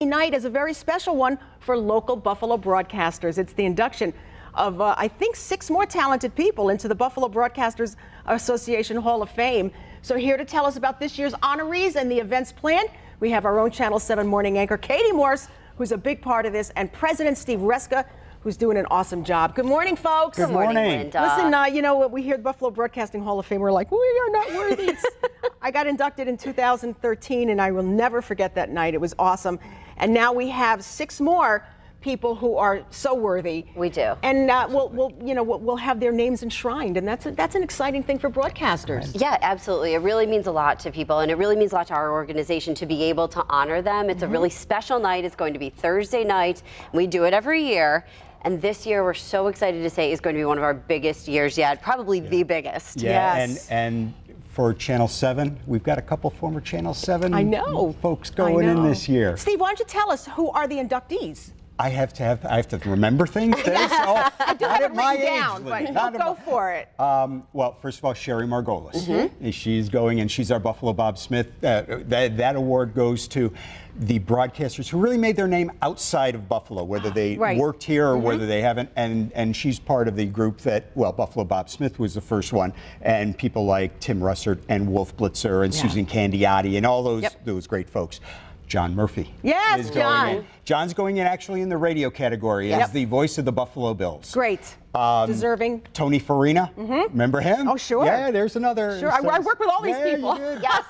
night is a very special one for local Buffalo broadcasters. It's the induction of, I think, 6 more talented people into the Buffalo Broadcasters Association Hall of Fame. So here to tell us about this year's honorees and the events planned, we have our own Channel 7 morning anchor, Katie Morse, who's a big part of this, and President Steve Reska, who's doing an awesome job. Good morning, folks. Good morning. Linda. Listen, you know, we hear the Buffalo Broadcasting Hall of Fame, we're like, we are not worthy. I got inducted in 2013, and I will never forget that night. It was awesome. And now we have 6 more people who are so worthy. We do. And we'll have their names enshrined, and that's an exciting thing for broadcasters. Yeah, absolutely. It really means a lot to people, and it really means a lot to our organization to be able to honor them. It's a really special night. It's going to be Thursday night. We do it every year. And this year, we're so excited to say is going to be one of our biggest years yet, probably the biggest. Yeah, yes. and for Channel 7, we've got a couple former Channel 7 folks going in this year. Steve, why don't you tell us who are the inductees? I have to remember things. Oh, I do have it written down, but go for it. Well, first of all, Sherry Margolis. She's going, and she's our Buffalo Bob Smith. That award goes to the broadcasters who really made their name outside of Buffalo, whether they worked here or whether they haven't. And she's part of the group that, well, Buffalo Bob Smith was the first one, and people like Tim Russert and Wolf Blitzer and Susan Candiotti and all those great folks. John Murphy. Yes, is John. Going in. John's going in actually in the radio category as the voice of the Buffalo Bills. Great. Deserving. Tony Farina. Remember him? Oh, sure. Yeah, there's another. Sure, I work with all these people. You did. Yes.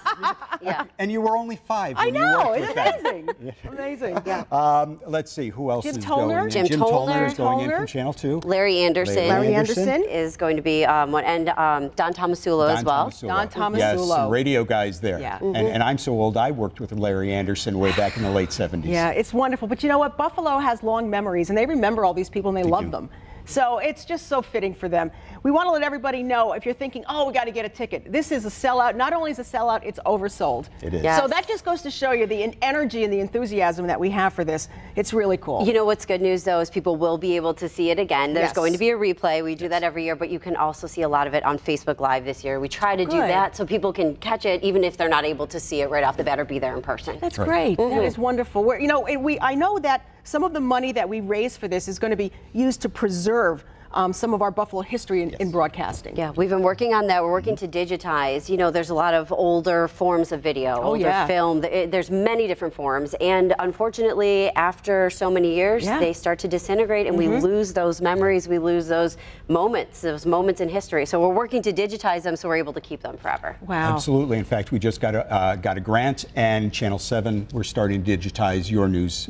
Yeah. And you were only 5 I when you know, worked it's with that. amazing. Amazing. Yeah. Let's see, who else Jim is Tollner. going in? Jim Jim Tollner is going in Tollner. from Channel 2. Larry Anderson. Larry Anderson. Is going to be one, and Don Tomasulo as well. Don Tomasulo. Yes, some radio guys there. Yeah. And I'm so old, I worked with Larry Anderson way back in the late 70s. Yeah, it's wonderful. But you know what? Buffalo has long memories, and they remember all these people, and they love them. So it's just so fitting for them. We want to let everybody know, if you're thinking, oh, we got to get a ticket, this is a sellout. Not only is it a sellout, it's oversold. It is. Yes. So that just goes to show you the energy and the enthusiasm that we have for this. It's really cool. You know what's good news, though, is people will be able to see it again. There's going to be a replay. We do that every year, but you can also see a lot of it on Facebook Live this year. We try to do that so people can catch it, even if they're not able to see it right off the bat or be there in person. That's great. That is wonderful. I know that some of the money that we raise for this is going to be used to preserve some of our Buffalo history in broadcasting. Yeah, we've been working on that. We're working to digitize. You know, there's a lot of older forms of video, older film. There's many different forms. And unfortunately, after so many years, they start to disintegrate, and we lose those memories. We lose those moments in history. So we're working to digitize them so we're able to keep them forever. Wow. Absolutely. In fact, we just got a grant, and Channel 7, we're starting to digitize your news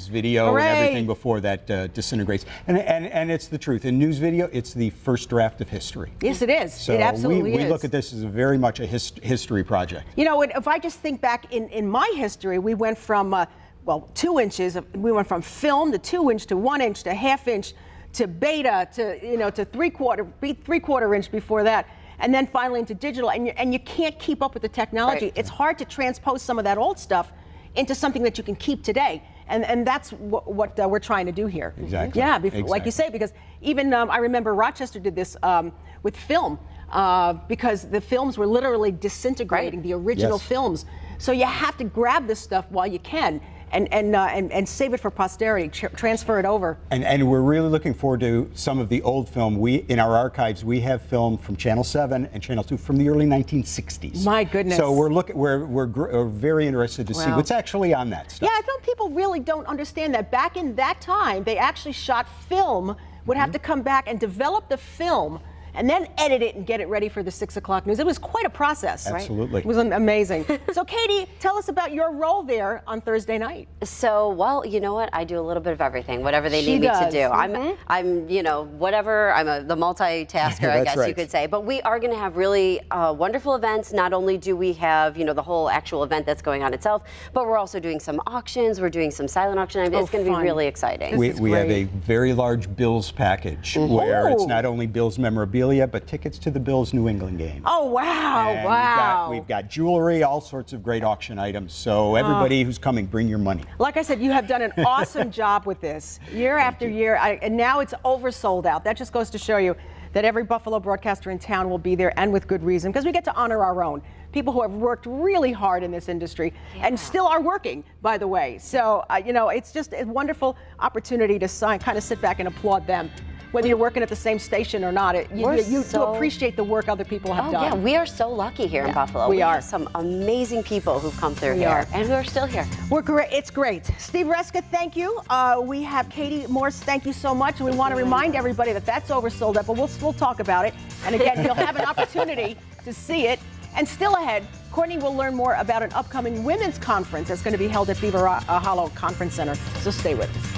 video and everything before that disintegrates. And it's the truth. In news video, it's the first draft of history. Yes, it is. So it absolutely is. We look at this as very much a history project. You know, if I just think back in my history, we went from, 2 inches, we went from film to 2 inch to 1 inch to ½ inch to beta to 3/4 inch before that. And then finally into digital, and you can't keep up with the technology. It's hard to transpose some of that old stuff into something that you can keep today. And that's what we're trying to do here. Exactly. Yeah, like you say, because even I remember Rochester did this with film because the films were literally disintegrating, the original films. So you have to grab this stuff while you can and save it for posterity, transfer it over. And we're really looking forward to some of the old film. In our archives, we have film from Channel 7 and Channel 2 from the early 1960s. My goodness. So we're very interested to see what's actually on that stuff. Yeah, I think people really don't understand that. Back in that time, they actually shot film, would have to come back and develop the film, and then edit it and get it ready for the 6 o'clock news. It was quite a process. Absolutely. It was amazing. So Katie, tell us about your role there on Thursday night. So, well, you know what? I do a little bit of everything, whatever they need me to do. I'm, whatever. I'm the multitasker, I guess you could say. But we are going to have really wonderful events. Not only do we have, the whole actual event that's going on itself, but we're also doing some auctions. We're doing some silent auction. It's going to be really exciting. We have a very large Bills package where it's not only Bills memorabilia, but tickets to the Bills New England game. Oh, wow, and wow. We've got jewelry, all sorts of great auction items. So everybody who's coming, bring your money. Like I said, you have done an awesome job with this year after year, and now it's oversold out. That just goes to show you that every Buffalo broadcaster in town will be there, and with good reason, because we get to honor our own. people who have worked really hard in this industry and still are working, by the way. So, you know, it's just a wonderful opportunity to kind of sit back and applaud them. Whether you're working at the same station or not, you do appreciate the work other people have done. Yeah, we are so lucky here in Buffalo. We are. Have some amazing people who've come through here and who are still here. We're great. It's great. Steve Reska, thank you. We have Katie Morse. Thank you so much. We want to remind everybody that that's oversold up, but we'll talk about it. And again, you'll have an opportunity to see it. And still ahead, Courtney will learn more about an upcoming women's conference that's going to be held at Beaver Hollow Conference Center. So stay with us.